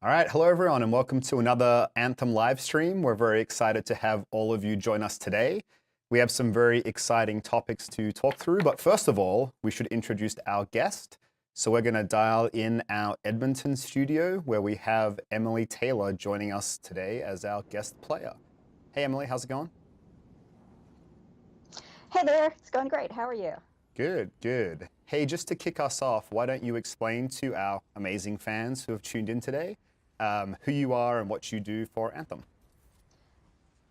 All right, hello everyone, and welcome to another Anthem live stream. We're very excited to have all of you join us today. We have some very exciting topics to talk through, but first of all, we should introduce our guest. So we're going to dial in our Edmonton studio where we have Emily Taylor joining us today as our guest player. Hey Emily, how's it going? Hey there, it's going great. How are you? Good, good. Hey, just to kick us off, why don't you explain to our amazing fans who have tuned in today who you are and what you do for Anthem?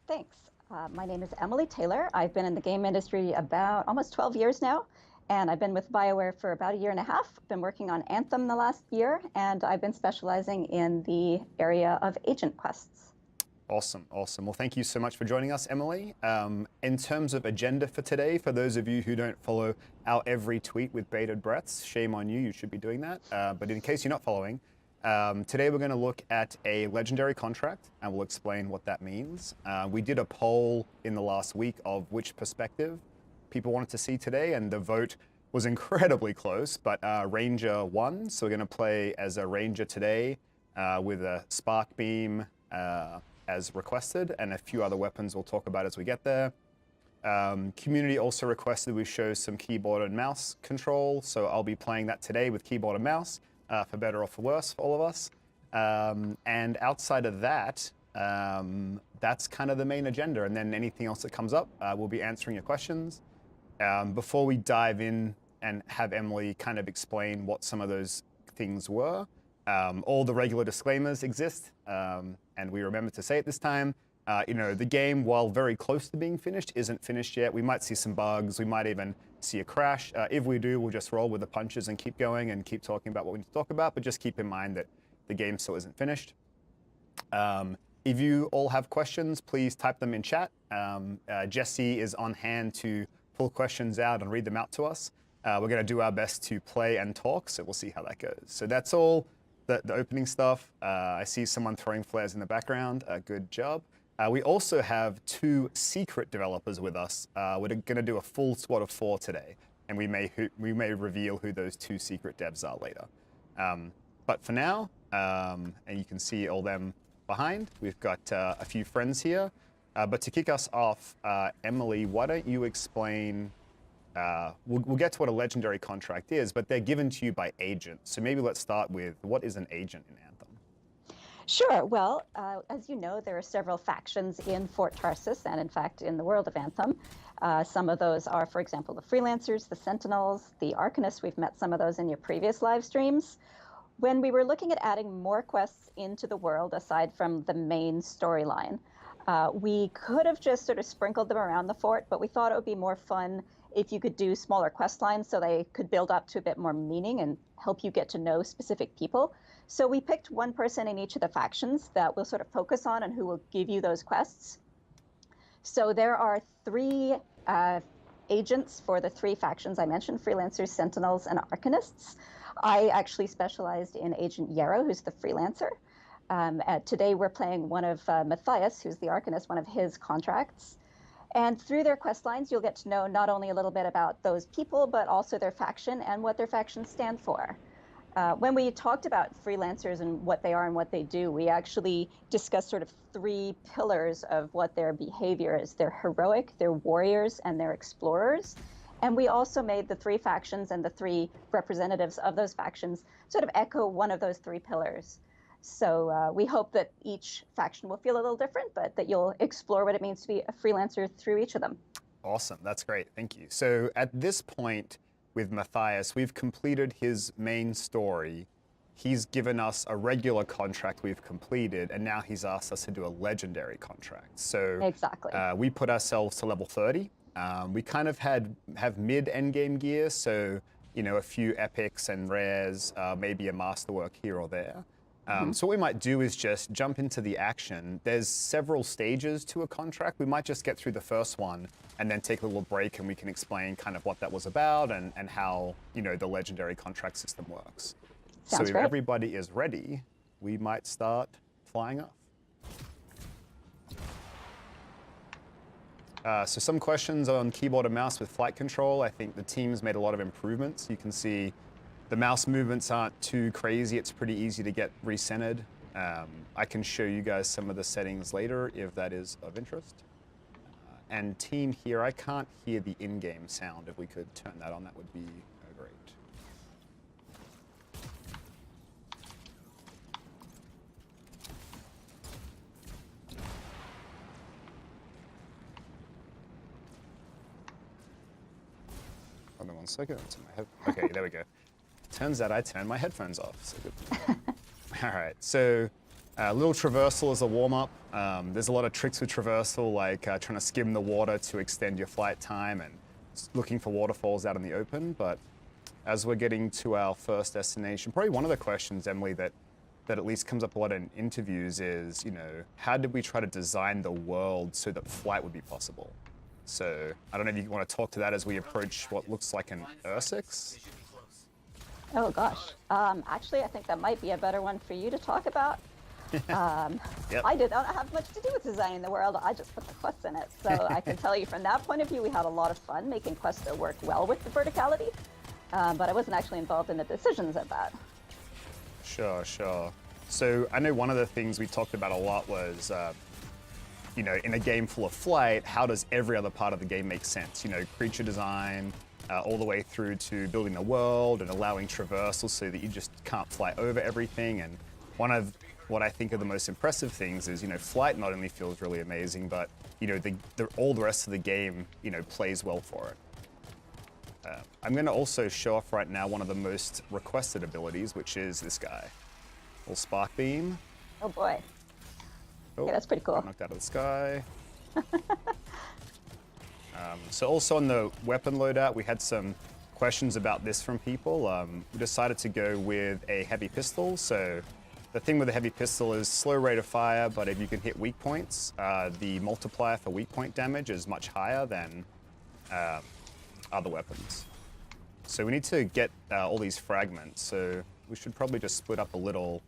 Thanks. My name is Emily Taylor. I've been in the game industry about almost 12 years now, and I've been with BioWare for about a year and a half. Been working on Anthem the last year, and I've been specializing in the area of agent quests. Awesome, awesome. Well, thank you so much for joining us, Emily. In terms of agenda for today, for those of you who don't follow our every tweet with bated breaths, shame on you, you should be doing that. But in case you're not following, today we're going to look at a legendary contract, and we'll explain what that means. We did a poll in the last week of which perspective people wanted to see today, and the vote was incredibly close, but Ranger won. So we're going to play as a Ranger today with a Spark Beam, as requested, and a few other weapons we'll talk about as we get there. Community also requested we show some keyboard and mouse control, so I'll be playing that today with keyboard and mouse, for better or for worse for all of us. And outside of that, that's kind of the main agenda, and then anything else that comes up, we'll be answering your questions. Before we dive in and have Emily kind of explain what some of those things were, all the regular disclaimers exist, and we remember to say it this time. The game, while very close to being finished, isn't finished yet. We might see some bugs. We might even see a crash. If we do, we'll just roll with the punches and keep going and keep talking about what we need to talk about, but just keep in mind that the game still isn't finished. If you all have questions, please type them in chat. Jesse is on hand to pull questions out and read them out to us. We're going to do our best to play and talk, so we'll see how that goes. So that's all the opening stuff. I see someone throwing flares in the background. Good job. We also have two secret developers with us. We're going to do a full squad of 4 today, and we may reveal who those two secret devs are later. But for now, and you can see all them behind, we've got a few friends here. But to kick us off, Emily, why don't you explain? We'll get to what a legendary contract is, but they're given to you by agents. So maybe let's start with, what is an agent in Anthem? Sure. Well, as you know, there are several factions in Fort Tarsis, and in fact, in the world of Anthem. Some of those are, for example, the Freelancers, the Sentinels, the Arcanists. We've met some of those in your previous live streams. When we were looking at adding more quests into the world, aside from the main storyline, we could have just sort of sprinkled them around the fort, but we thought it would be more fun if you could do smaller quest lines so they could build up to a bit more meaning and help you get to know specific people. So we picked one person in each of the factions that we'll sort of focus on and who will give you those quests. So there are 3 agents for the 3 factions I mentioned: Freelancers, Sentinels, and Arcanists. I actually specialized in Agent Yarrow, who's the Freelancer. Today we're playing one of Matthias, who's the Arcanist, one of his contracts. And through their quest lines, you'll get to know not only a little bit about those people, but also their faction and what their factions stand for. When we talked about freelancers and what they are and what they do, we actually discussed sort of 3 pillars of what their behavior is. They're heroic, they're warriors, and they're explorers. And we also made the 3 factions and the 3 representatives of those factions sort of echo one of those 3 pillars. So we hope that each faction will feel a little different, but that you'll explore what it means to be a freelancer through each of them. Awesome, that's great, thank you. So at this point with Matthias, we've completed his main story. He's given us a regular contract we've completed, and now he's asked us to do a legendary contract. So exactly. We put ourselves to level 30. We kind of have mid-endgame gear, so a few epics and rares, maybe a masterwork here or there. So what we might do is just jump into the action. There's several stages to a contract. We might just get through the first one and then take a little break, and we can explain kind of what that was about and how the legendary contract system works. Sounds so great. If everybody is ready, we might start flying off. So some questions on keyboard and mouse with flight control. I think the team's made a lot of improvements. You can see the mouse movements aren't too crazy. It's pretty easy to get recentered. I can show you guys some of the settings later if that is of interest. And team here, I can't hear the in-game sound. If we could turn that on, that would be great. Hold on 1 second. Okay, there we go. Turns out I turned my headphones off. So good. All right, so a little traversal as a warm-up. There's a lot of tricks with traversal, like trying to skim the water to extend your flight time and looking for waterfalls out in the open. But as we're getting to our first destination, probably one of the questions, Emily, that at least comes up a lot in interviews is, you know, how did we try to design the world so that flight would be possible? So I don't know if you want to talk to that as we approach what looks like an Ursix. Oh gosh. Actually, I think that might be a better one for you to talk about. Yep. I did not have much to do with designing the world. I just put the quests in it. So I can tell you from that point of view, we had a lot of fun making quests that work well with the verticality. But I wasn't actually involved in the decisions of that. Sure. So I know one of the things we talked about a lot was, you know, in a game full of flight, how does every other part of the game make sense? You know, creature design, all the way through to building a world and allowing traversal so that you just can't fly over everything. And one of what I think are the most impressive things is, you know, flight not only feels really amazing, but, you know, all the rest of the game, you know, plays well for it. I'm going to also show off right now one of the most requested abilities, which is this guy. Little spark beam. Oh boy. Oh, Yeah, that's pretty cool. got knocked out of the sky. So also on the weapon loadout, we had some questions about this from people. We decided to go with a heavy pistol. So the thing with the heavy pistol is slow rate of fire, but if you can hit weak points, the multiplier for weak point damage is much higher than other weapons. So we need to get all these fragments. So we should probably just split up a little.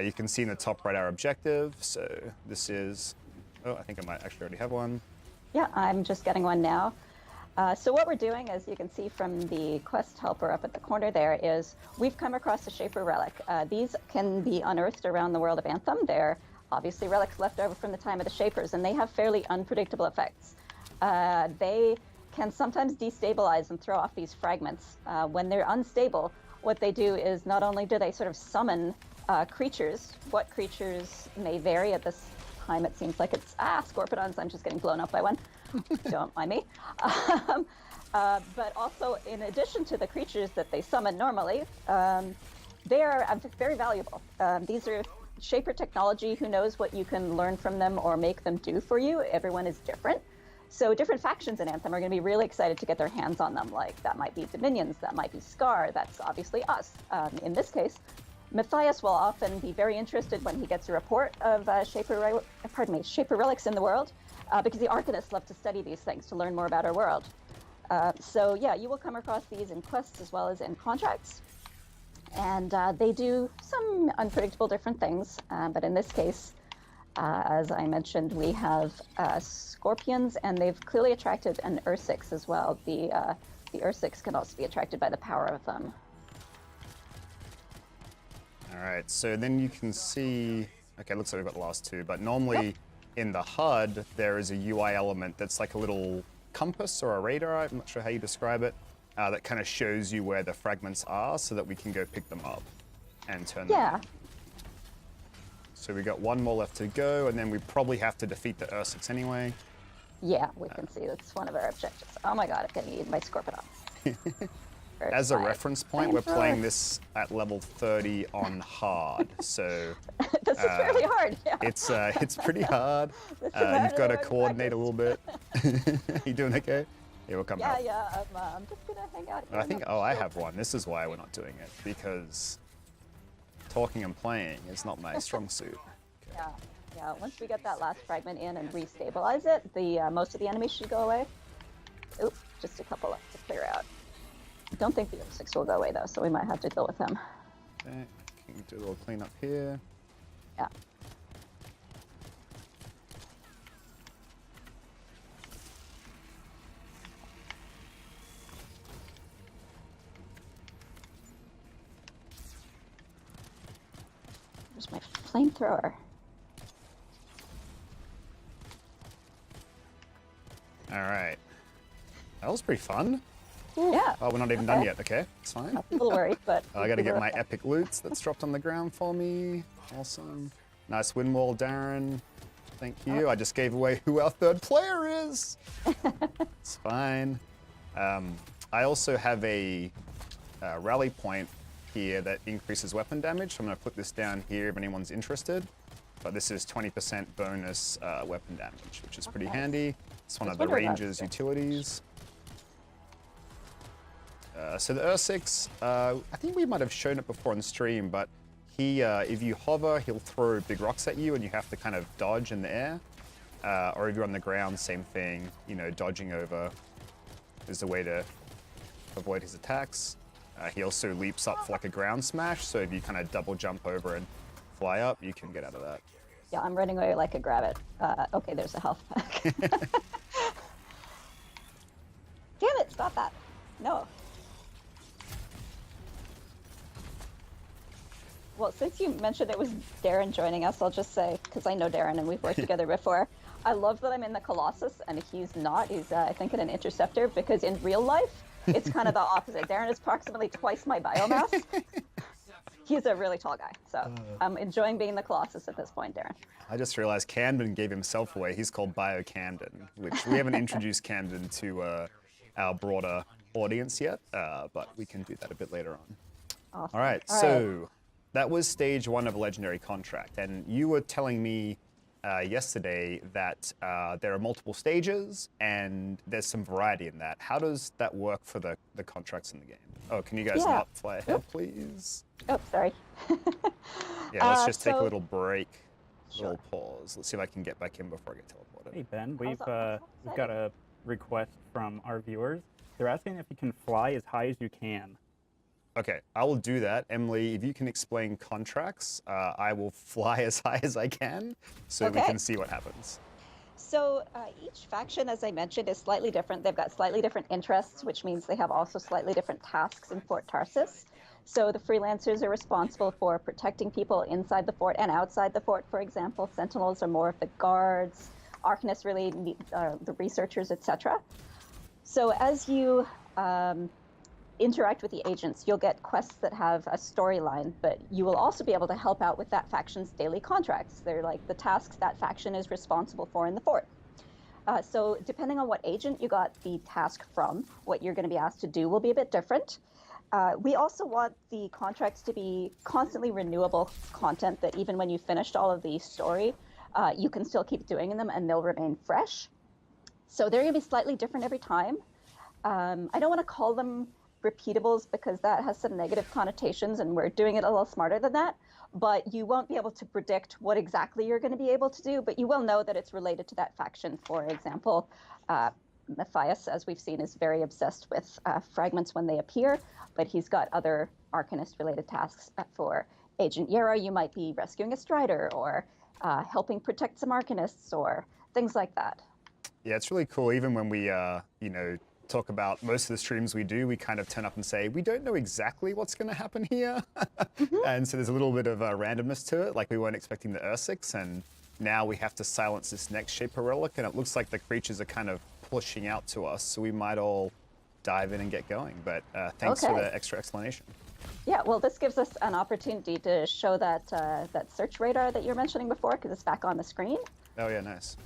You can see in the top right our objective. So this is, oh, I think I might actually already have one. Yeah, I'm just getting one now. So what we're doing, as you can see from the quest helper up at the corner there, is we've come across a Shaper relic. These can be unearthed around the world of Anthem. They're obviously relics left over from the time of the Shapers, and they have fairly unpredictable effects. They can sometimes destabilize and throw off these fragments. When they're unstable, what they do is not only do they sort of summon creatures, what creatures may vary at this time. It seems like it's Scorpidons. I'm just getting blown up by one. Don't mind me. But also, in addition to the creatures that they summon normally, they are very valuable. These are Shaper technology. Who knows what you can learn from them or make them do for you? Everyone is different. So different factions in Anthem are going to be really excited to get their hands on them. Like that might be Dominions, that might be Scar. That's obviously us. In this case, Matthias will often be very interested when he gets a report of Shaper relics in the world, because the Arcanists love to study these things to learn more about our world. So yeah, you will come across these in quests as well as in contracts. And they do some unpredictable different things. But in this case, as I mentioned, we have scorpions, and they've clearly attracted an Ursix as well. The Ursix can also be attracted by the power of them. All right, so then you can see, okay, looks like we've got the last two, but normally in the HUD, there is a UI element that's like a little compass or a radar, I'm not sure how you describe it, that kind of shows you where the fragments are so that we can go pick them up and turn them in. So we got one more left to go, and then we probably have to defeat the Ursix anyway. Yeah, we can see that's one of our objectives. Oh my god, I'm getting eaten by Scorpidon. As a reference point, we're playing this at level 30 on hard, so this is fairly hard. Yeah. It's pretty hard. You've got to coordinate a little bit. You doing okay? Yeah, we'll come out. Yeah. I'm just gonna hang out here. I think. Oh, I have one. This is why we're not doing it, because talking and playing is not my strong suit. Okay. Yeah. Once we get that last fragment in and restabilize it, the most of the enemies should go away. Oop, just a couple left to clear out. I don't think the Ursix will go away though, so we might have to deal with him. Okay, can you do a little cleanup here? Yeah. There's my flamethrower. All right. That was pretty fun. Yeah. Oh, we're not even done yet. Okay, it's fine. I'm a little worried, but I gotta get my epic loots that's dropped on the ground for me. Awesome. Nice win wall, Darren. Thank you. I just gave away who our third player is. It's fine. I also have a rally point here that increases weapon damage. So I'm gonna put this down here if anyone's interested. But this is 20% bonus weapon damage, which is pretty handy. It's one of the ranger's utilities. So the Ursix, I think we might have shown it before on stream, but he, if you hover, he'll throw big rocks at you and you have to kind of dodge in the air. Or if you're on the ground, same thing, you know, dodging over is the way to avoid his attacks. He also leaps up for like a ground smash, so if you kind of double jump over and fly up, you can get out of that. Yeah, I'm running away like a rabbit. Okay, there's a health pack. Damn it, stop that. No. Well, since you mentioned it was Darren joining us, I'll just say, because I know Darren and we've worked together before, I love that I'm in the Colossus and he's not. He's, I think, in an Interceptor, because in real life, it's kind of the opposite. Darren is approximately twice my biomass. He's a really tall guy, so I'm enjoying being the Colossus at this point, Darren. I just realized Camden gave himself away. He's called Bio Camden, which we haven't introduced Camden to our broader audience yet, but we can do that a bit later on. Awesome. All right, so that was stage 1 of a legendary contract, and you were telling me yesterday that there are multiple stages and there's some variety in that. How does that work for the contracts in the game? Oh, can you guys not fly ahead, please? Oh, sorry. Yeah, let's just take a little break, little pause. Let's see if I can get back in before I get teleported. Hey Ben, we've got a request from our viewers. They're asking if you can fly as high as you can. Okay, I will do that. Emily, if you can explain contracts, I will fly as high as I can so we can see what happens. So each faction, as I mentioned, is slightly different. They've got slightly different interests, which means they have also slightly different tasks in Fort Tarsus. So the freelancers are responsible for protecting people inside the fort and outside the fort, for example. Sentinels are more of the guards. Arcanists really need the researchers, etc. So as you interact with the agents, you'll get quests that have a storyline, but you will also be able to help out with that faction's daily contracts. They're like the tasks that faction is responsible for in the fort. So depending on what agent you got the task from, what you're going to be asked to do will be a bit different. We also want the contracts to be constantly renewable content, that even when you finished all of the story, you can still keep doing them and they'll remain fresh. So they're going to be slightly different every time. I don't want to call them repeatables because that has some negative connotations and we're doing it a little smarter than that, but you won't be able to predict what exactly you're going to be able to do, but you will know that it's related to that faction. For example, Matthias, as we've seen, is very obsessed with fragments when they appear, but he's got other Arcanist related tasks. For Agent Yara, you might be rescuing a Strider or helping protect some Arcanists or things like that. Yeah, it's really cool. Even when we, you know, talk about most of the streams we do, we kind of turn up and say, we don't know exactly what's going to happen here. And so there's a little bit of randomness to it, like we weren't expecting the Ursix, and now we have to silence this next Shaper Relic, and it looks like the creatures are kind of pushing out to us, so we might all dive in and get going. But thanks for the extra explanation. Yeah, well, this gives us an opportunity to show that that search radar that you were mentioning before, because it's back on the screen. Oh yeah, nice.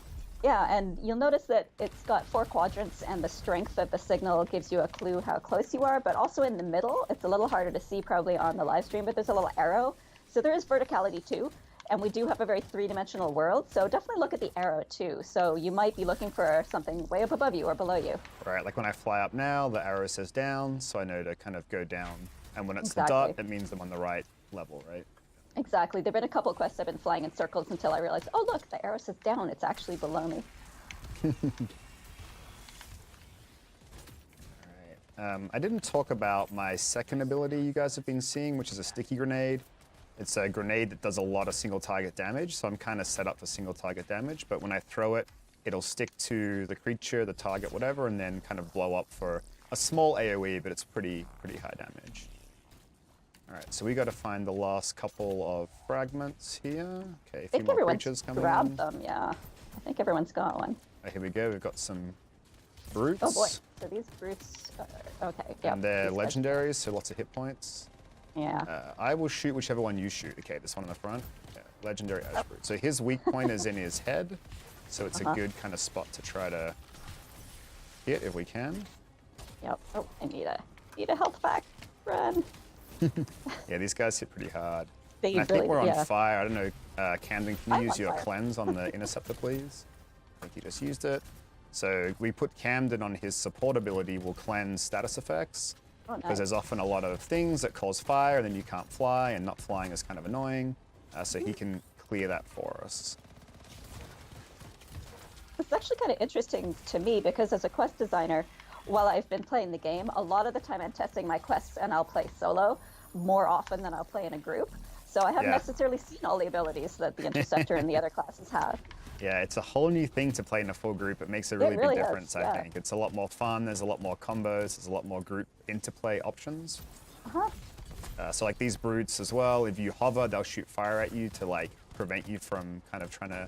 Yeah, and you'll notice that it's got 4 quadrants, and the strength of the signal gives you a clue how close you are, but also in the middle, it's a little harder to see probably on the live stream, but there's a little arrow. So there is verticality too, and we do have a very 3-dimensional world, so definitely look at the arrow too. So you might be looking for something way up above you or below you. Right, like when I fly up now, the arrow says down, so I know to kind of go down. And when it's the dot, it means I'm on the right level, right? Exactly. There have been a couple of quests I've been flying in circles until I realized, oh look, the arrow says down, it's actually below me. Alright. I didn't talk about my second ability you guys have been seeing, which is a sticky grenade. It's a grenade that does a lot of single target damage, so I'm kind of set up for single target damage, but when I throw it, it'll stick to the creature, the target, whatever, and then kind of blow up for a small AoE, but it's pretty high damage. All right, so we got to find the last couple of fragments here. Okay, a I few think more everyone's creatures coming grabbed in. them, yeah. I think everyone's got one. Oh, here we go. We've got some brutes. Oh boy. So these brutes, okay, yeah. And they're legendaries, so lots of hit points. Yeah. I will shoot whichever one you shoot. Okay, this one in the front. Yeah, legendary Ash Brute. So his weak point is in his head, so it's a good kind of spot to try to hit if we can. Yep. Oh, I need a health pack. Run. Yeah, these guys hit pretty hard. They And I think really, we're on yeah. fire. I don't know, Camden, can I'm you use on your fire. cleanse on the interceptor, please? I think you just used it. So we put Camden on his support ability, will cleanse status effects. Oh, Because nice. there's often a lot of things that cause fire, and then you can't fly, and not flying is kind of annoying. So he can clear that for us. It's actually kind of interesting to me because as a quest designer, while I've been playing the game, a lot of the time I'm testing my quests and I'll play solo more often than I'll play in a group. So I haven't Yeah. necessarily seen all the abilities that the Interceptor and the other classes have. Yeah, it's a whole new thing to play in a full group. It makes a really, really big is, difference, I yeah. think. It's a lot more fun. There's a lot more combos. There's a lot more group interplay options. So like these brutes as well, if you hover, they'll shoot fire at you to like prevent you from kind of trying to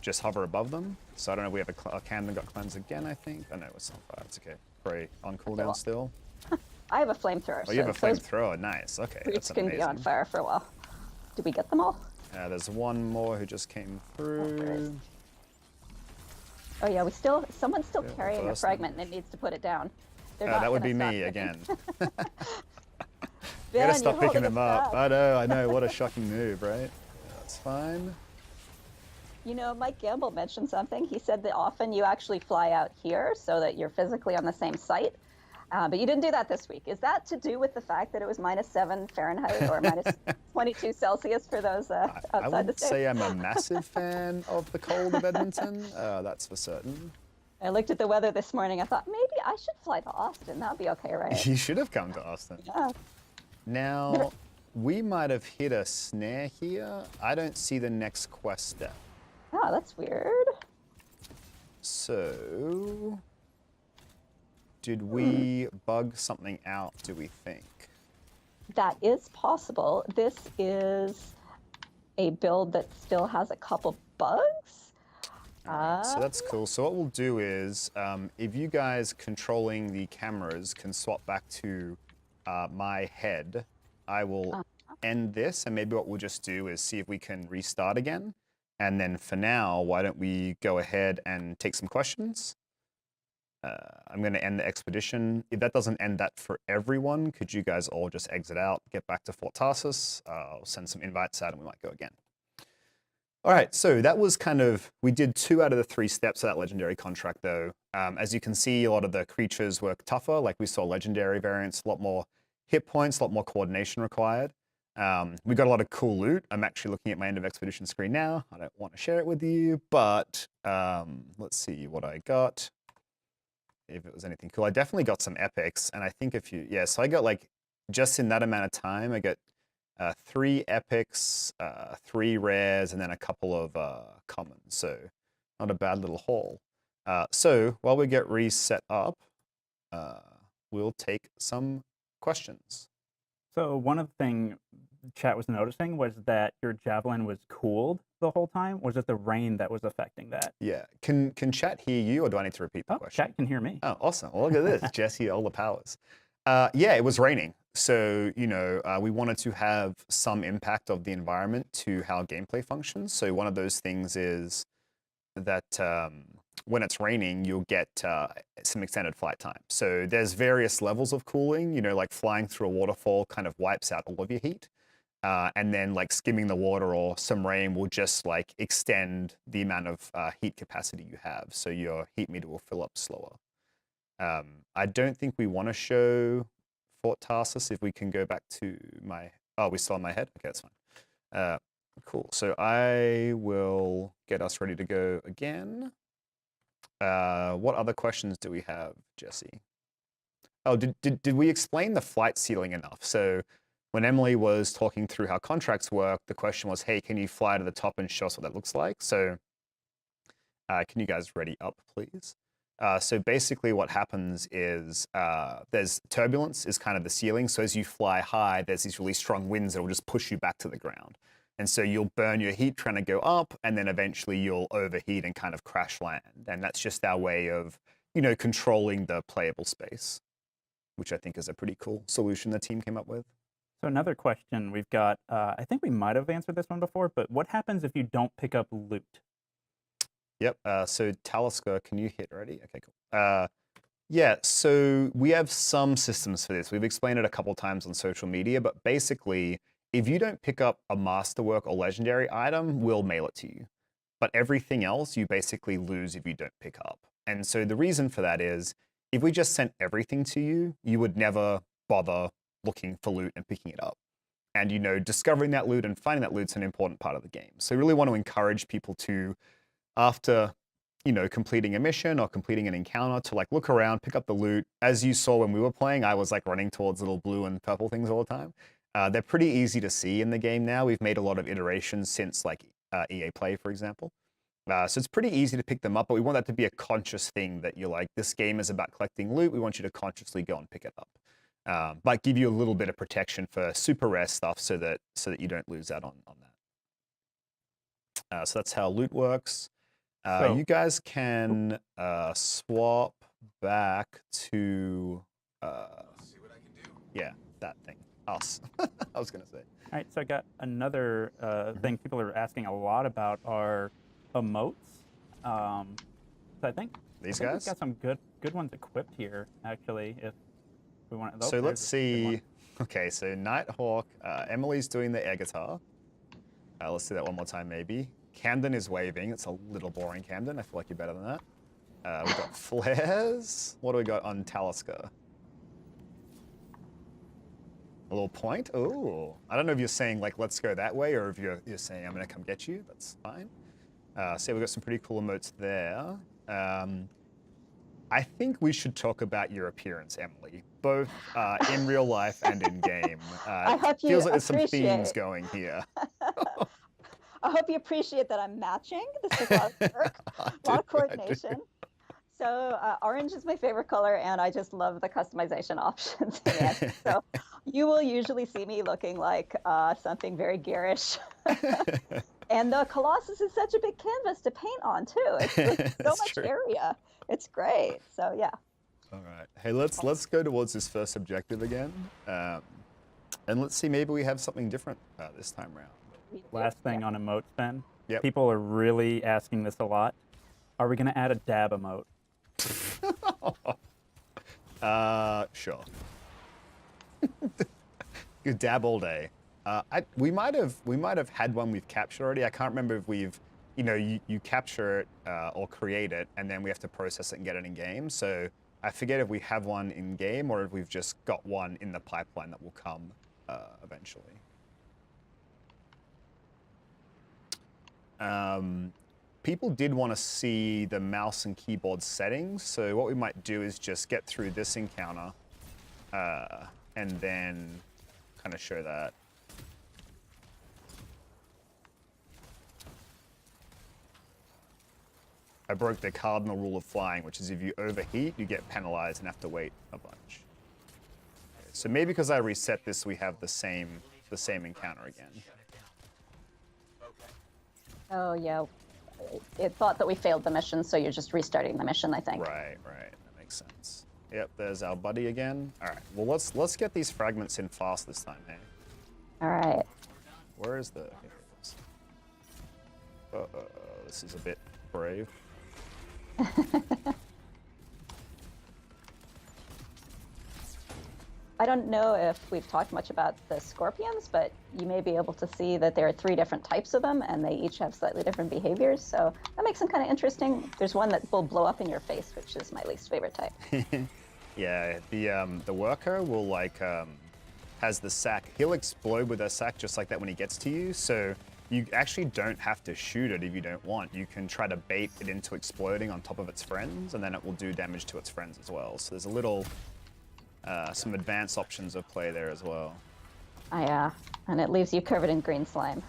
just hover above them. So I don't know, we have a Camden got cleanse again, I think. Oh no, it's on fire. It's okay. Prey on cooldown well, still. I have a flamethrower. Oh, you have a so those flamethrower. Nice. Okay, brutes that's can amazing. be on fire for a while. Did we get them all? There's one more who just came there is. through. Oh yeah, someone's still Yeah, carrying a first fragment and it needs to put it down. They're not That would gonna be stop me picking. again. Ben, Gotta stop you're picking holding them us up. back. I know. What a shocking move, right? That's fine. You know, Mike Gamble mentioned something. He said that often you actually fly out here so that you're physically on the same site. But you didn't do that this week. Is that to do with the fact that it was -7 Fahrenheit or -22 Celsius for those I outside the wouldn't States? say I'm a massive fan of the cold of Edmonton. That's for certain. I looked at the weather this morning. I thought maybe I should fly to Austin. That'd be okay, right? You should have come to Austin. Yeah. Now, we might have hit a snare here. I don't see the next quest step. Oh, that's weird. So, did we bug something out, do we think? That is possible. This is a build that still has a couple bugs. So that's cool. So what we'll do is, if you guys controlling the cameras can swap back to my head, I will end this, and maybe what we'll just do is see if we can restart again. And then for now, why don't we go ahead and take some questions? I'm going to end the expedition. If that doesn't end that for everyone, could you guys all just exit out, get back to Fort Tarsus? I'll send some invites out and we might go again. All right, so that was kind of, we did 2 out of the 3 steps of that legendary contract though. As you can see, a lot of the creatures were tougher, like we saw legendary variants, a lot more hit points, a lot more coordination required. We got a lot of cool loot. I'm actually looking at my end of expedition screen now. I don't want to share it with you, but let's see what I got. If it was anything cool. I definitely got some epics, and I think so I got like, just in that amount of time, I got 3 epics, 3 rares, and then a couple of commons. So not a bad little haul. So while we get reset up, we'll take some questions. So one of the things chat was noticing was that your Javelin was cooled the whole time. Was it the rain that was affecting that? Yeah. Can chat hear you, or do I need to repeat the question? Chat can hear me. Oh, awesome. Well, look at this. Jesse, all the powers. Yeah, it was raining. So, we wanted to have some impact of the environment to how gameplay functions. So one of those things is that when it's raining, you'll get some extended flight time. So there's various levels of cooling, like flying through a waterfall kind of wipes out all of your heat. And then like skimming the water or some rain will just like extend the amount of heat capacity you have. So your heat meter will fill up slower. I don't think we want to show Fort Tarsus. If we can go back to we still on my head? Okay, that's fine. Cool. So I will get us ready to go again. What other questions do we have, Jesse? Oh, did we explain the flight ceiling enough? So when Emily was talking through how contracts work, the question was, hey, can you fly to the top and show us what that looks like? So can you guys ready up, please? So basically what happens is there's turbulence is kind of the ceiling. So as you fly high, there's these really strong winds that will just push you back to the ground. And so you'll burn your heat trying to go up, and then eventually you'll overheat and kind of crash land. And that's just our way of, controlling the playable space, which I think is a pretty cool solution the team came up with. So another question we've got, I think we might have answered this one before, but what happens if you don't pick up loot? Yep. So Talisker, can you hit already? Okay, cool. Yeah, so we have some systems for this. We've explained it a couple times on social media, but basically, if you don't pick up a masterwork or legendary item, we'll mail it to you. But everything else, you basically lose if you don't pick up. And so the reason for that is, if we just sent everything to you, you would never bother looking for loot and picking it up. And, discovering that loot and finding that loot's an important part of the game. So we really want to encourage people to, after completing a mission or completing an encounter, to look around, pick up the loot. As you saw when we were playing, I was running towards little blue and purple things all the time. They're pretty easy to see in the game now. We've made a lot of iterations since EA Play, for example. So it's pretty easy to pick them up, but we want that to be a conscious thing that you're this game is about collecting loot. We want you to consciously go and pick it up. But give you a little bit of protection for super rare stuff so that you don't lose out on that. So that's how loot works. You guys can swap back to, yeah, that thing, us. I was going to say. All right, so I got another thing people are asking a lot about are emotes. So I think These we've guys? got some good ones equipped here, actually, if we want. So let's see. Okay, so Nighthawk, Emily's doing the air guitar. Let's do that one more time, maybe. Camden is waving. It's a little boring, Camden. I feel like you're better than that. We've got flares. What do we got on Talisker? A little point. Oh, I don't know if you're saying let's go that way, or if you're saying I'm gonna come get you. That's fine. So we've got some pretty cool emotes there. I think we should talk about your appearance, Emily, both in real life and in game. I hope you feels like there's some appreciate themes going here. I hope you appreciate that I'm matching. This is a lot of work, a lot of coordination. So orange is my favorite color, and I just love the customization options in it. So you will usually see me looking like something very garish. And the Colossus is such a big canvas to paint on, too. It's so much area. It's great. So, yeah. All right. Hey, let's go towards this first objective again. And let's see, maybe we have something different this time around. Last thing on emotes, Ben. Yep. People are really asking this a lot. Are we going to add a dab emote? Sure. You dab all day. We might have had one we've captured already. I can't remember if we've, you capture it or create it, and then we have to process it and get it in game. So I forget if we have one in game or if we've just got one in the pipeline that will come eventually. People did want to see the mouse and keyboard settings, so what we might do is just get through this encounter and then kind of show that. I broke the cardinal rule of flying, which is if you overheat, you get penalized and have to wait a bunch. Okay, so maybe because I reset this, we have the same encounter again. Oh, yeah. It thought that we failed the mission, so you're just restarting the mission, I think. Right. That makes sense. Yep, there's our buddy again. All right. Well, let's get these fragments in fast this time, hey? All right. Where is the... Here it is. This is a bit brave. I don't know if we've talked much about the scorpions, but you may be able to see that there are 3 different types of them, and they each have slightly different behaviors, so that makes them kind of interesting. There's one that will blow up in your face, which is my least favorite type. Yeah, the worker will has the sack. He'll explode with a sack just like that when he gets to you, so you actually don't have to shoot it if you don't want. You can try to bait it into exploding on top of its friends, and then it will do damage to its friends as well. So there's a little... some advanced options of play there as well. Yeah, and it leaves you covered in green slime.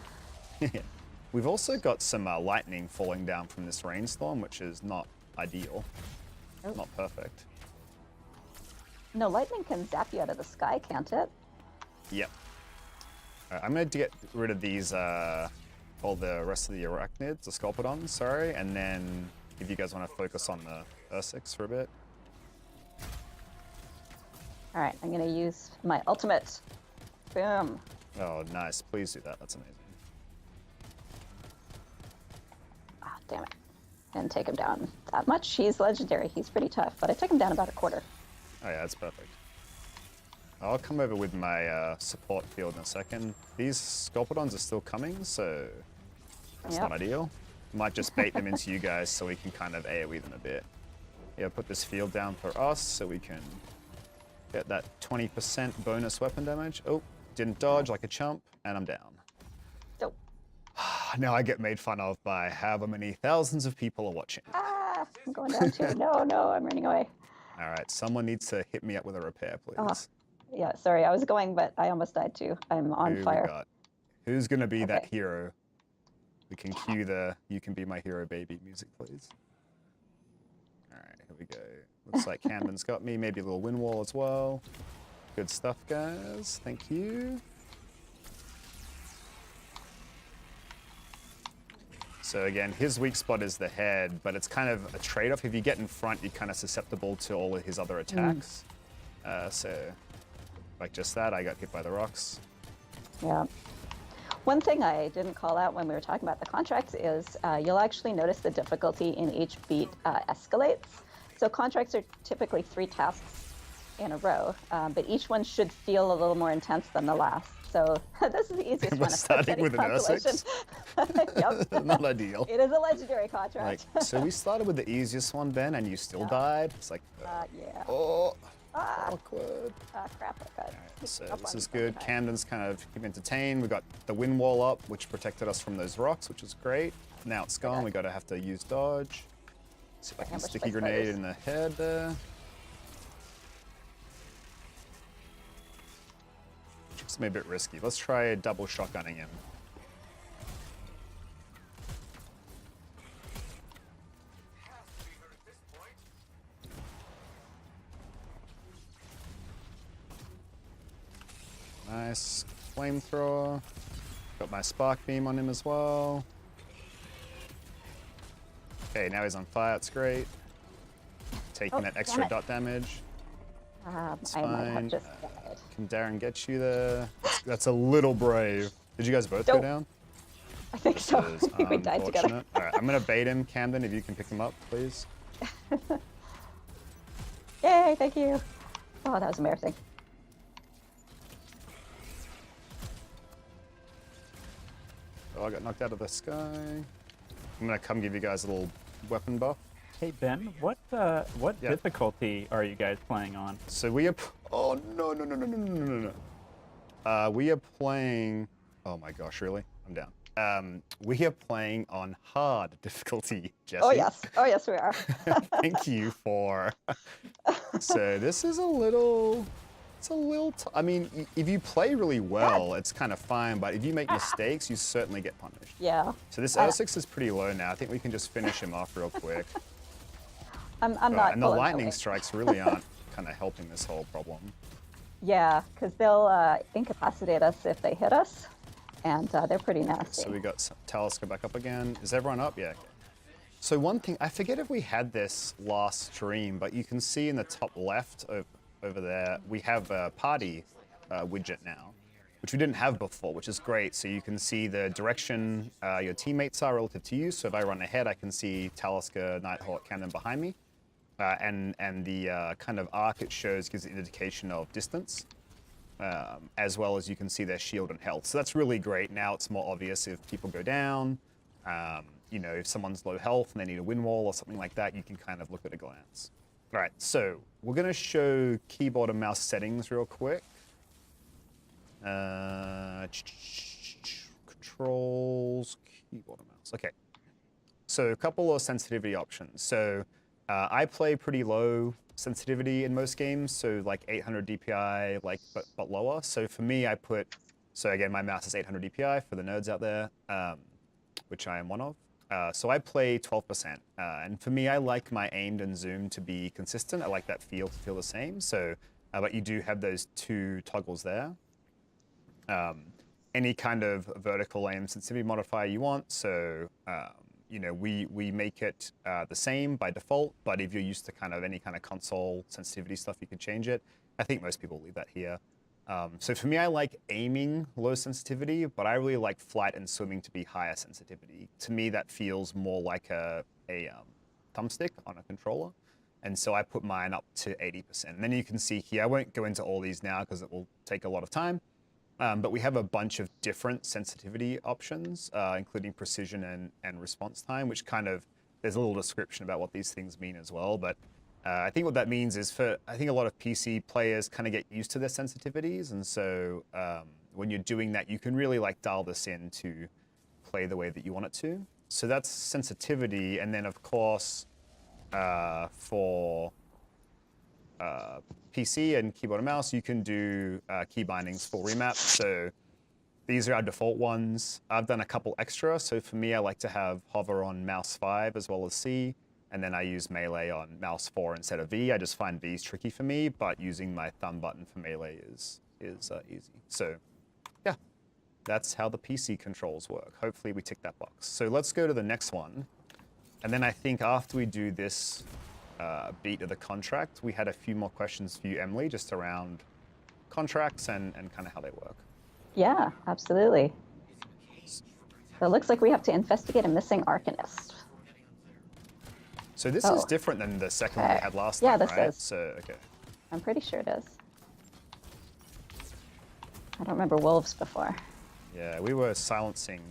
We've also got some lightning falling down from this rainstorm, which is not ideal. Oh. not perfect. No, lightning can zap you out of the sky, can't it? Yep. I'm going to get rid of these, all the rest of the arachnids, the sculpidons, sorry, and then if you guys want to focus on the Ursix for a bit. All right, I'm going to use my ultimate. Boom. Oh, nice. Please do that. That's amazing. Ah, damn it. Didn't take him down that much. He's legendary. He's pretty tough, but I took him down about a quarter. Oh, yeah, that's perfect. I'll come over with my support field in a second. These sculpidons are still coming, so that's not ideal. Might just bait them into you guys so we can kind of AoE them a bit. Yeah, put this field down for us so we can get that 20% bonus weapon damage. Oh, didn't dodge like a chump, and I'm down. Dope. Now I get made fun of by however many thousands of people are watching. Ah, I'm going down too. No, no, I'm running away. All right, someone needs to hit me up with a repair, please. Oh, yeah, sorry, I was going, but I almost died too. I'm on Who fire. we got? Who's gonna be that Okay. hero? We can cue the "You Can Be My Hero, Baby" music, please. All right, here we go. Looks like Camden's got me. Maybe a little wind wall as well. Good stuff, guys. Thank you. So again, his weak spot is the head, but it's kind of a trade-off. If you get in front, you're kind of susceptible to all of his other attacks. So, like just that, I got hit by the rocks. Yeah. One thing I didn't call out when we were talking about the contracts is you'll actually notice the difficulty in each beat escalates. So contracts are typically 3 tasks in a row, but each one should feel a little more intense than the last. So this is the easiest We're one. starting with an constellation. Yep. Not ideal. It is a legendary Like, contract. so we started with the easiest one, Ben, and you still died. It's like, Yeah. oh, Ah, awkward. crap. I got So up this on is good. high. Camden's kind of keep entertained. We got the wind wall up, which protected us from those rocks, which is great. Now it's gone. We gotta have to use dodge. See if I can Ambush sticky by grenade spiders. in the head there. Just maybe a bit risky. Let's try double shotgunning him. Nice flamethrower. Got my spark beam on him as well. Okay, now he's on fire. It's great. Taking Oh, that damn extra it. dot damage. It's I might fine. have just died. Can Darren get you there? That's a little brave. Did you guys both go Nope. down? I think so. I This is think we died together. unfortunate. All right, I'm gonna bait him, Camden. If you can pick him up, please. Yay, thank you. Oh, that was embarrassing. Oh, I got knocked out of the sky. I'm gonna come give you guys a little weapon buff. Hey Ben, what Yeah. difficulty are you guys playing on? So we are. Oh no. We are playing. Oh my gosh, really? I'm down. We are playing on hard difficulty, Jesse. Oh yes we are. Thank you for. So this is a little. It's a little. I mean, if you play really well, it's kind of fine. But if you make mistakes, you certainly get punished. Yeah. So this Ursix is pretty low now. I think we can just finish him off real quick. I'm not. And the pulling lightning away. strikes really aren't kind of helping this whole problem. Yeah, because they'll incapacitate us if they hit us, and they're pretty nasty. So we got Talisker back up again. Is everyone up? Yeah. Okay. So one thing, I forget if we had this last stream, but you can see in the top left over there, we have a party widget now, which we didn't have before, which is great. So you can see the direction your teammates are relative to you. So if I run ahead, I can see Talisker, Nighthawk, Camden behind me. And the kind of arc it shows gives an indication of distance, as well as you can see their shield and health. So that's really great. Now it's more obvious if people go down, you know, if someone's low health and they need a wind wall or something like that, you can kind of look at a glance. All right, so we're going to show keyboard and mouse settings real quick. Controls, keyboard and mouse. Okay, so a couple of sensitivity options. So I play pretty low sensitivity in most games, so like 800 DPI, like but lower. So for me, I put, so again, my mouse is 800 DPI for the nerds out there, which I am one of. So I play 12%, and for me, I like my aimed and zoom to be consistent. I like that feel to feel the same. So, but you do have those two toggles there. Any kind of vertical aim sensitivity modifier you want. So, you know, we make it the same by default, but if you're used to kind of any kind of console sensitivity stuff, you could change it. I think most people leave that here. So for me, I like aiming low sensitivity, but I really like flight and swimming to be higher sensitivity. To me, that feels more like a thumbstick on a controller. And so I put mine up to 80%. And then you can see here, I won't go into all these now because it will take a lot of time. But we have a bunch of different sensitivity options, including precision and response time, which kind of, there's a little description about what these things mean as well. But I think what that means is I think a lot of PC players kind of get used to their sensitivities. And so when you're doing that, you can really like dial this in to play the way that you want it to. So that's sensitivity. And then of course, for PC and keyboard and mouse, you can do key bindings for remap. So these are our default ones. I've done a couple extra. So for me, I like to have hover on mouse 5 as well as C. And then I use melee on mouse 4 instead of V. I just find V's tricky for me, but using my thumb button for melee is easy. So yeah, that's how the PC controls work. Hopefully we tick that box. So let's go to the next one. And then I think after we do this beat of the contract, we had a few more questions for you, Emily, just around contracts and kind of how they work. Yeah, absolutely. So it looks like we have to investigate a missing Arcanist. So this is different than the second one we had last time, this right? is. So, okay. I'm pretty sure it is. I don't remember wolves before. Yeah, we were silencing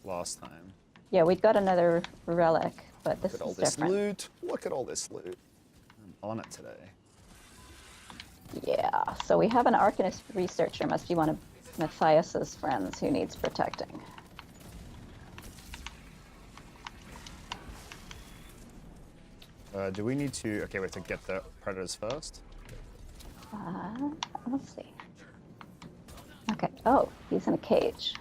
last time. Yeah, we'd got another relic, but this Look at all is this different. loot. Look at all this loot. I'm on it today. Yeah, so we have an Arcanist researcher, must be one of Matthias's friends who needs protecting. Do we need to... Okay, we have to get the predators first. Let's see. Okay, oh, he's in a cage.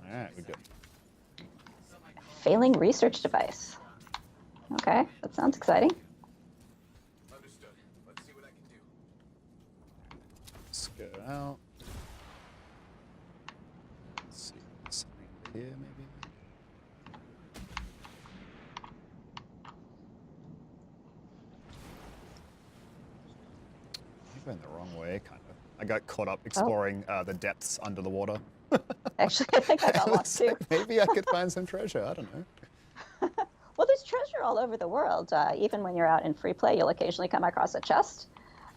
Alright, we're good. Failing research device. Okay, that sounds exciting. Understood. Let's see what I can do. Let's go out. Let's see. Something here, maybe? I went the wrong way, kind of. I got caught up exploring the depths under the water. Actually, I think I got lost too. Maybe I could find some treasure. I don't know. Well, there's treasure all over the world. Even when you're out in free play, you'll occasionally come across a chest.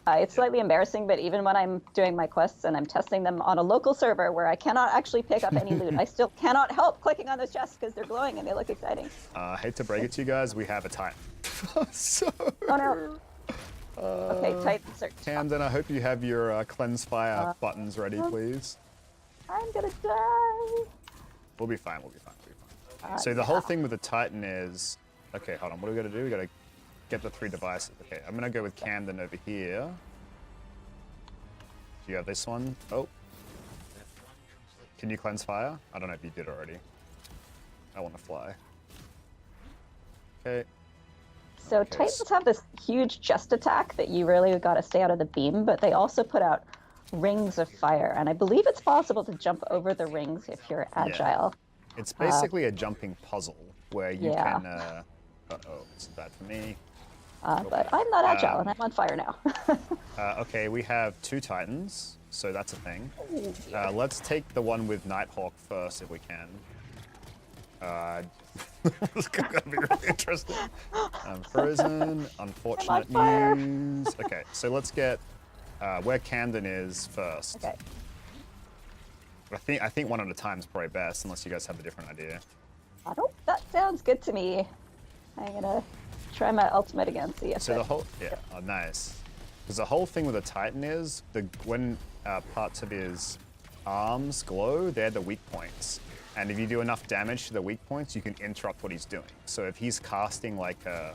It's slightly embarrassing, but even when I'm doing my quests and I'm testing them on a local server where I cannot actually pick up any loot, I still cannot help clicking on those chests because they're glowing and they look exciting. I hate to break it to you guys, we have a Titan. So... Oh no. Okay, Titan search. Camden, I hope you have your cleanse fire buttons ready, please. I'm gonna die. We'll be fine, we'll be fine, we'll be fine. So the whole thing with the Titan is... Okay, hold on, what do we gotta do? We gotta get the 3 devices. Okay, I'm gonna go with Camden over here. Do you have this one? Oh. Can you cleanse fire? I don't know if you did already. I want to fly. Okay. So Okay, Titans have this huge chest attack that you really got to stay out of the beam, but they also put out rings of fire, and I believe it's possible to jump over the rings if you're agile. It's basically a jumping puzzle where you can... uh-oh, this is bad for me. But I'm not agile, and I'm on fire now. Okay, we have 2 Titans, so that's a thing. Let's take the one with Nighthawk first if we can. This is gonna be really interesting. Frozen, unfortunate news. Okay, so let's get where Camden is first. Okay. I think one at a time is probably best, unless you guys have a different idea. That sounds good to me. I'm gonna try my ultimate again, see if So the whole, oh nice. Because the whole thing with the Titan is, when parts of his arms glow, they're the weak points. And if you do enough damage to the weak points, you can interrupt what he's doing. So if he's casting like a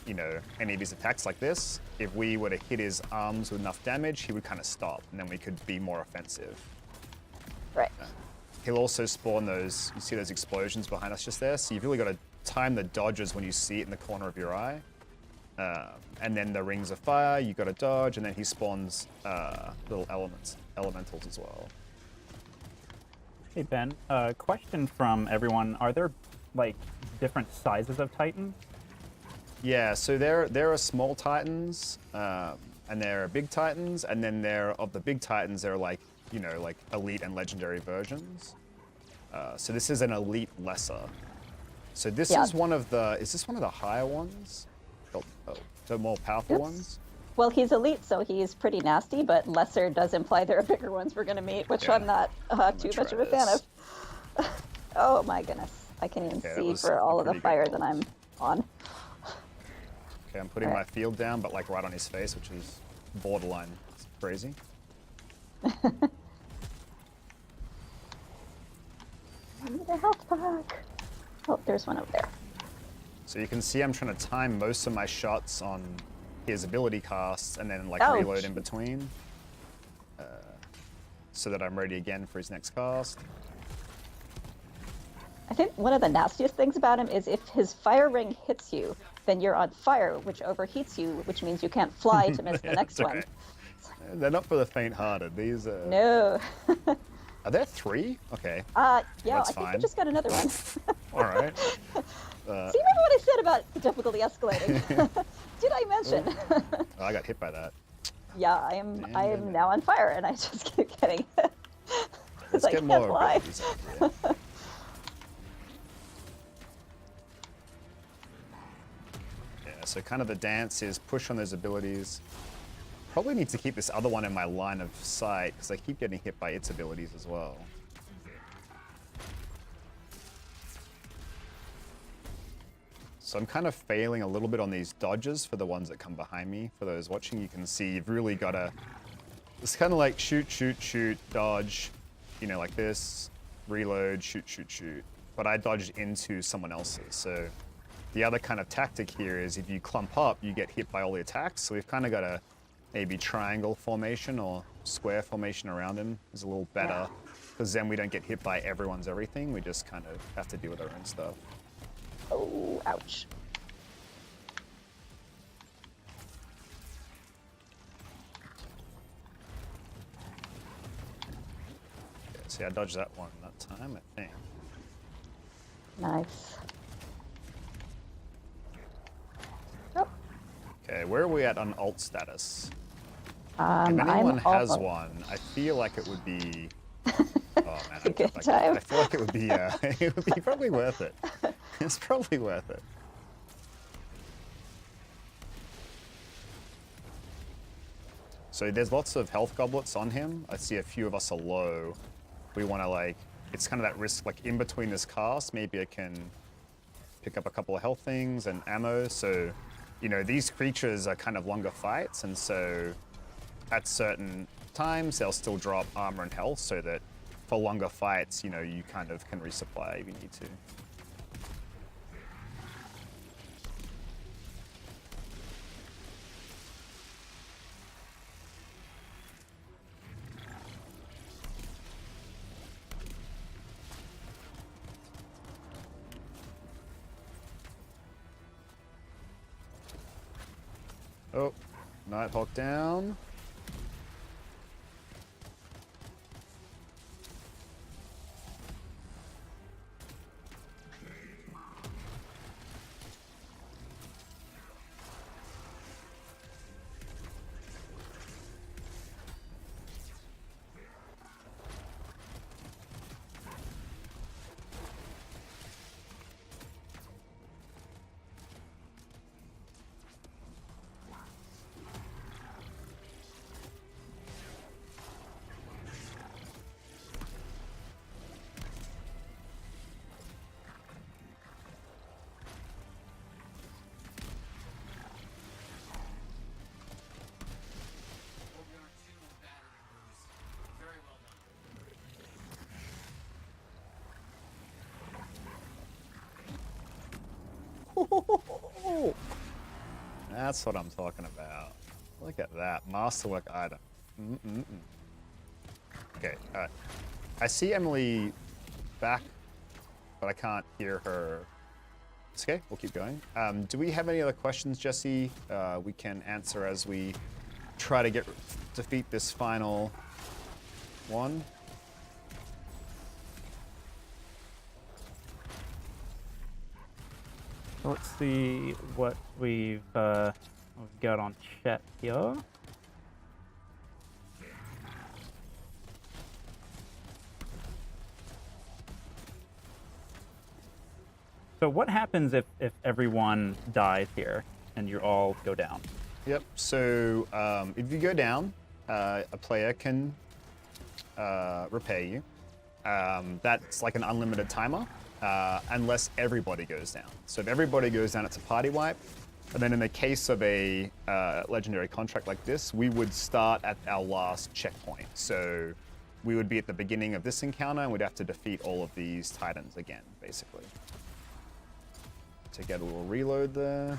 you know, any of his attacks like this, if we were to hit his arms with enough damage, he would kind of stop, and then we could be more offensive. Right. He'll also spawn those, you see those explosions behind us just there? So you've really got to time the dodges when you see it in the corner of your eye. And then the rings of fire, you got to dodge, and then he spawns little elementals as well. Hey Ben, question from everyone: are there like different sizes of Titans? Yeah, so there are small Titans, and there are big Titans, and then of the big Titans, there are like, you know, like elite and legendary versions. So this is an elite lesser. So this is one of the, is this one of the higher ones? Oh, the more powerful ones? Well, he's elite, so he's pretty nasty, but lesser does imply there are bigger ones we're going to meet, which I'm not too much of a fan of. Oh my goodness. I can even see for all of the fire that I'm on. Okay, I'm putting my field down, but like right on his face, which is borderline crazy. I need a health pack. Oh, there's one over there. So you can see I'm trying to time most of my shots on his ability casts and then like reload in between. So that I'm ready again for his next cast. I think one of the nastiest things about him is if his fire ring hits you, then you're on fire, which overheats you, which means you can't fly to miss the next one. They're not for the faint-hearted. These are... No. Are there 3? Okay. Yeah, that's I think fine. we just got another one. All right. See, remember what I said about the difficulty escalating? Did I mention? Oh, I got hit by that. Yeah, I am now on fire, and I just keep getting Let's get more abilities up here. Yeah, so kind of the dance is push on those abilities. Probably need to keep this other one in my line of sight, because I keep getting hit by its abilities as well. So I'm kind of failing a little bit on these dodges for the ones that come behind me. For those watching, you can see you've really got to... It's kind of like shoot, shoot, shoot, dodge, you know, like this, reload, shoot, shoot, shoot. But I dodged into someone else's. So the other kind of tactic here is if you clump up, you get hit by all the attacks. So we've kind of got a maybe triangle formation or square formation around him is a little better. Because then we don't get hit by everyone's everything. We just kind of have to deal with our own stuff. Oh, ouch. Okay, see, I dodged that one that time, I think. Nice. Oh. Okay, where are we at on alt status? If I'm anyone has almost- one, I feel like it would be... Oh man, a good time. I feel like it would be probably worth it. It's probably worth it. So there's lots of health goblets on him. I see a few of us are low. We want to like, it's kind of that risk, like in between this cast, maybe I can pick up a couple of health things and ammo. So, you know, these creatures are kind of longer fights, and so at certain times they'll still drop armor and health, so that for longer fights, you know, you kind of can resupply if you need to. Oh, Nighthawk down. That's what I'm talking about. Look at that. Masterwork item. Okay, alright. I see Emily back, but I can't hear her. It's okay, we'll keep going. Do we have any other questions, Jesse? We can answer as we try to defeat this final one. Let's see what we've got on chat here. So what happens if everyone dies here and you all go down? Yep, so if you go down, a player can repay you. That's like an unlimited timer, unless everybody goes down. So if everybody goes down, it's a party wipe. And then in the case of a legendary contract like this, we would start at our last checkpoint. So we would be at the beginning of this encounter and we'd have to defeat all of these titans again, basically. To get a little reload there.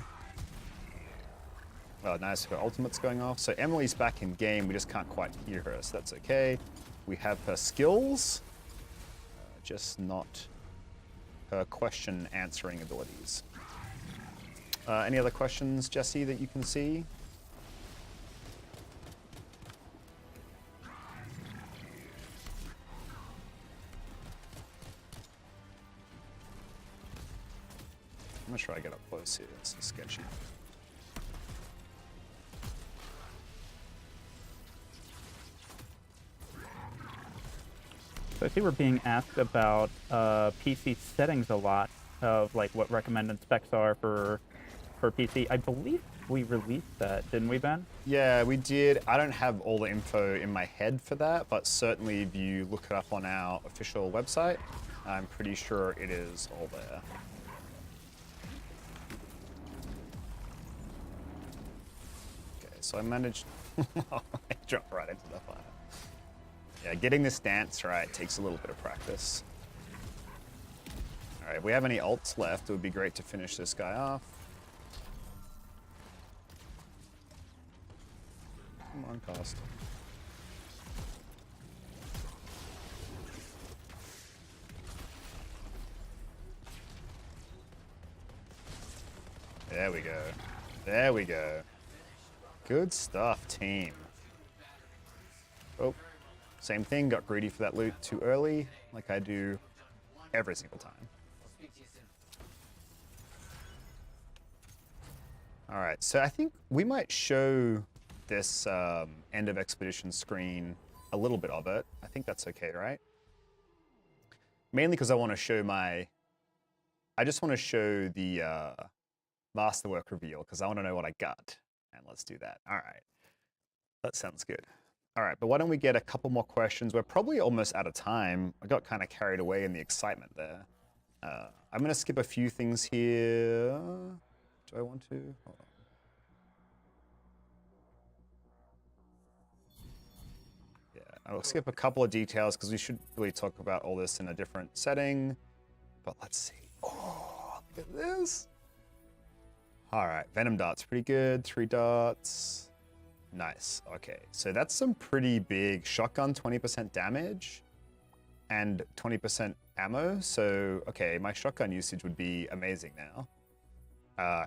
Oh, nice, her ultimate's going off. So Emily's back in game, we just can't quite hear her, so that's okay. We have her skills, just not her question answering abilities. Any other questions, Jesse, that you can see? I'm gonna try to get up close here, this is sketchy. So I see we're being asked about PC settings a lot, of like what recommended specs are for PC. I believe we released that, didn't we, Ben? Yeah, we did. I don't have all the info in my head for that, but certainly if you look it up on our official website, I'm pretty sure it is all there. Okay, so I managed... I dropped right into the fire. Yeah, getting this dance right takes a little bit of practice. All right, if we have any ults left, it would be great to finish this guy off. Come on, cost. There we go. There we go. Good stuff, team. Oh, same thing. Got greedy for that loot too early, like I do every single time. All right, so I think we might show this end of expedition screen, a little bit of it. I think that's okay, right? Mainly because I want to show I just want to show the masterwork reveal because I want to know what I got. And let's do that. All right, that sounds good. All right, but why don't we get a couple more questions? We're probably almost out of time. I got kind of carried away in the excitement there. I'm going to skip a few things here. Do I want to? Hold on. Yeah, I'll skip a couple of details because we should really talk about all this in a different setting. But let's see. Oh, look at this. All right, Venom Dart's pretty good. 3 dots. Nice. Okay, so that's some pretty big shotgun, 20% damage and 20% ammo. So, okay, my shotgun usage would be amazing now.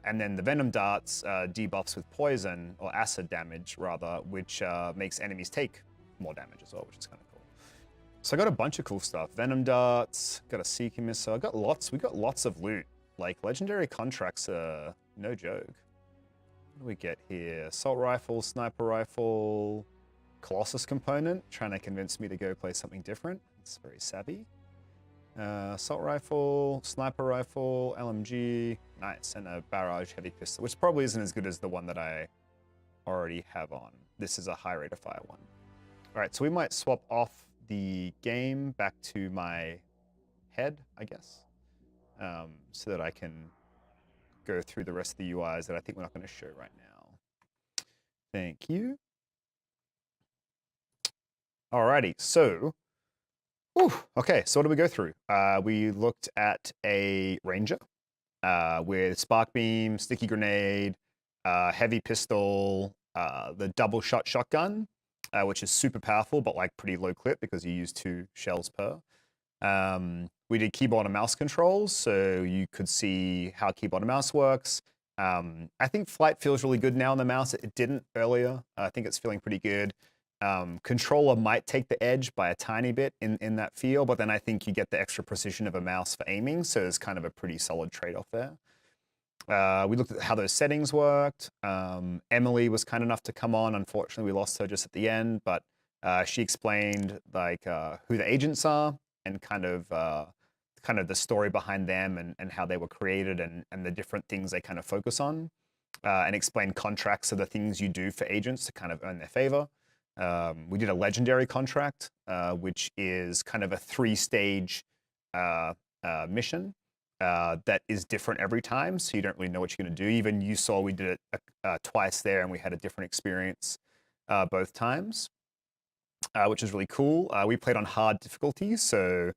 And then the Venom Darts debuffs with poison, or acid damage rather, which makes enemies take more damage as well, which is kind of cool. So I got a bunch of cool stuff. Venom Darts, got a Seeker Missile, we got lots of loot. Like, legendary contracts are no joke. What do we get here? Assault Rifle, Sniper Rifle, Colossus component, trying to convince me to go play something different. It's very savvy. Assault Rifle, Sniper Rifle, LMG, nice, and a Barrage Heavy Pistol, which probably isn't as good as the one that I already have on. This is a high rate of fire one. All right, so we might swap off the game back to my head, I guess, so that I can go through the rest of the UIs that I think we're not going to show right now. Thank you. Alrighty, so, okay, so what did we go through? We looked at a Ranger with Spark Beam, Sticky Grenade, heavy pistol, the double shot shotgun, which is super powerful, but like pretty low clip because you use 2 shells per. We did keyboard and mouse controls, so you could see how keyboard and mouse works. I think flight feels really good now on the mouse. It didn't earlier. I think it's feeling pretty good. Controller might take the edge by a tiny bit in that feel, but then I think you get the extra precision of a mouse for aiming, so it's kind of a pretty solid trade-off there. We looked at how those settings worked. Emily was kind enough to come on. Unfortunately, we lost her just at the end, but she explained like who the agents are and kind of the story behind them and how they were created and the different things they kind of focus on, and explained contracts are the things you do for agents to kind of earn their favor. We did a legendary contract, which is kind of a 3-stage mission that is different every time, so you don't really know what you're going to do. Even you saw we did it twice there, and we had a different experience both times, which is really cool. We played on hard difficulty, so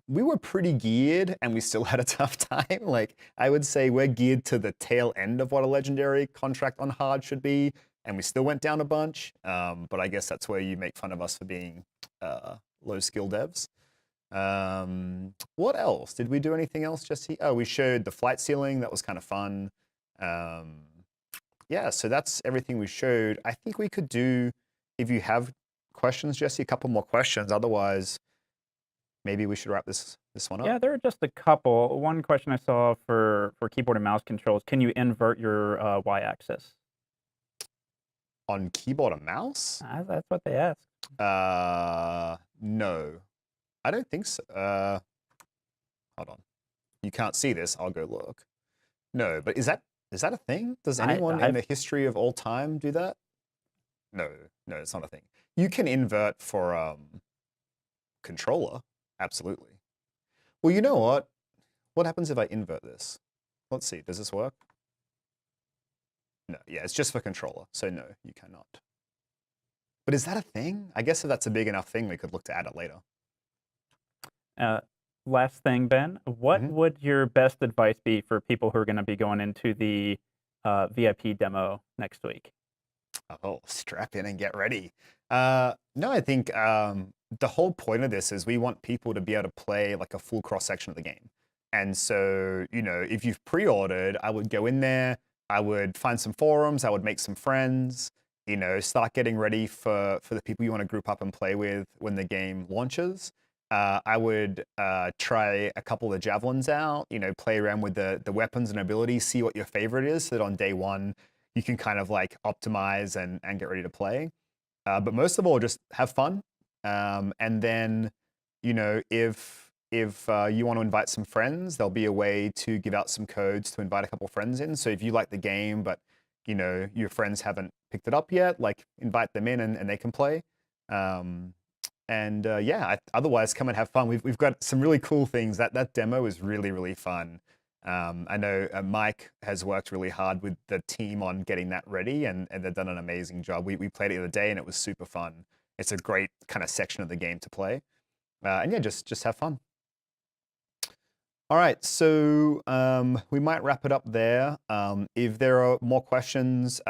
we were pretty geared, and we still had a tough time. Like, I would say we're geared to the tail end of what a legendary contract on hard should be, and we still went down a bunch. But I guess that's where you make fun of us for being low skill devs. What else? Did we do anything else, Jesse? Oh, we showed the flight ceiling. That was kind of fun. Yeah, so that's everything we showed. I think we could do, if you have questions, Jesse, a couple more questions. Otherwise, maybe we should wrap this one up. Yeah, there are just a couple. One question I saw for keyboard and mouse controls: can you invert your y-axis? On keyboard and mouse? That's what they asked. No, I don't think so. Hold on. You can't see this. I'll go look. No, but is that a thing? Does anyone in the history of all time do that? No, it's not a thing. You can invert for controller, absolutely. Well, you know what? What happens if I invert this? Let's see. Does this work? No, yeah, it's just for controller, so no, you cannot. But is that a thing? I guess if that's a big enough thing, we could look to add it later. Last thing, Ben, what would your best advice be for people who are going to be going into the VIP demo next week? Oh, strap in and get ready. No, I think the whole point of this is we want people to be able to play like a full cross-section of the game. And so, you know, if you've pre-ordered, I would go in there, I would find some forums, I would make some friends, you know, start getting ready for the people you want to group up and play with when the game launches. I would try a couple of the Javelins out, you know, play around with the weapons and abilities, see what your favorite is, so that on day one, you can kind of like optimize and get ready to play. But most of all, just have fun. And then, you know, if you want to invite some friends, there'll be a way to give out some codes to invite a couple friends in. So if you like the game, but, you know, your friends haven't picked it up yet, like invite them in and they can play. Yeah, otherwise come and have fun. We've got some really cool things. That demo is really, really fun. I know Mike has worked really hard with the team on getting that ready, and they've done an amazing job. We played it the other day, and it was super fun. It's a great kind of section of the game to play. And yeah, just have fun. All right, so we might wrap it up there. If there are more questions,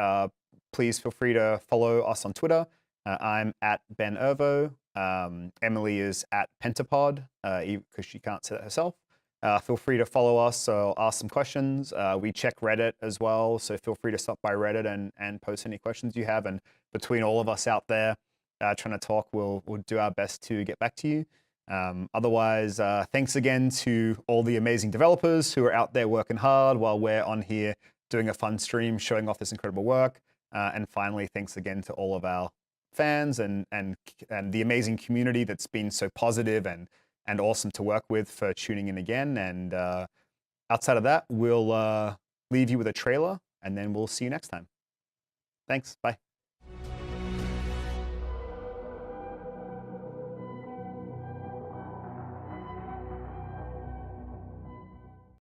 please feel free to follow us on Twitter. I'm at Ben Ervo. Emily is at Pentapod, because she can't say that herself. Feel free to follow us or ask some questions. We check Reddit as well, so feel free to stop by Reddit and post any questions you have. And between all of us out there trying to talk, we'll do our best to get back to you. Otherwise, thanks again to all the amazing developers who are out there working hard while we're on here doing a fun stream showing off this incredible work. And finally, thanks again to all of our fans and the amazing community that's been so positive and awesome to work with for tuning in again. And outside of that, we'll leave you with a trailer, and then we'll see you next time. Thanks. Bye.